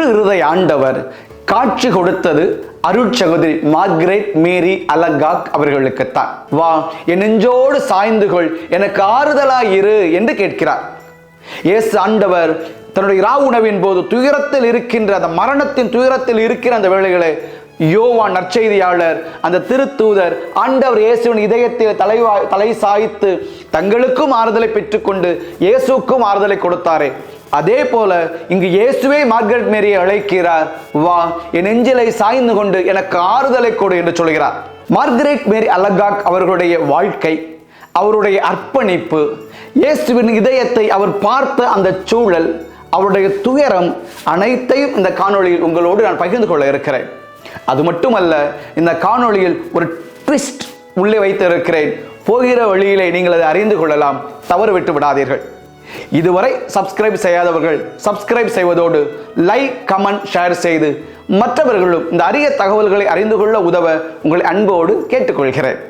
திரு இருதய ஆண்டவர் காட்சி கொடுத்தது அருட்சகோதரி மார்கரெட் மேரி அலகாக் அவர்களுக்குத்தான். வா, என் நெஞ்சோடு சாய்ந்து கொள், எனக்கு ஆறுதலாயிரு என்று கேட்கிறார். இயேசு ஆண்டவர் தன்னுடைய இரவு உணவின் போது துயரத்தில் இருக்கின்ற அந்த மரணத்தின் துயரத்தில் இருக்கிற அந்த வேளைகளை யோவான் நற்செய்தியாளர், அந்த திருத்தூதர் ஆண்டவர் இயேசுவின் இதயத்தில் தலை சாய்த்து தங்களுக்கும் ஆறுதலை பெற்றுக்கொண்டு இயேசுக்கும் ஆறுதலை கொடுத்தாரே, அதே போல இங்கு இயேசுவே மார்கரெட் மேரியை அழைக்கிறார். வா, என் நெஞ்சிலை சாய்ந்து கொண்டு எனக்கு ஆறுதலை கொடு என்று சொல்கிறார். மார்கரெட் மேரி அலகாக் அவர்களுடைய வாழ்க்கை, அவருடைய அர்ப்பணிப்பு, இயேசுவின் இதயத்தை அவர் பார்த்த அந்த சூழல், அவருடைய துயரம் அனைத்தையும் இந்த காணொளியில் உங்களோடு நான் பகிர்ந்து கொள்ள இருக்கிறேன். அது மட்டுமல்ல, இந்த காணொளியில் ஒரு ட்விஸ்ட் உள்ளே வைத்து இருக்கிறேன். போகிற வழியிலே நீங்கள் அதை அறிந்து கொள்ளலாம், தவறு விட்டு விடாதீர்கள். இதுவரை சப்ஸ்கிரைப் செய்யாதவர்கள் சப்ஸ்கிரைப் செய்வதோடு லைக், கமெண்ட், ஷேர் செய்து மற்றவர்களும் இந்த அரிய தகவல்களை அறிந்து கொள்ள உதவ உங்களை அன்போடு கேட்டுக்கொள்கிறேன்.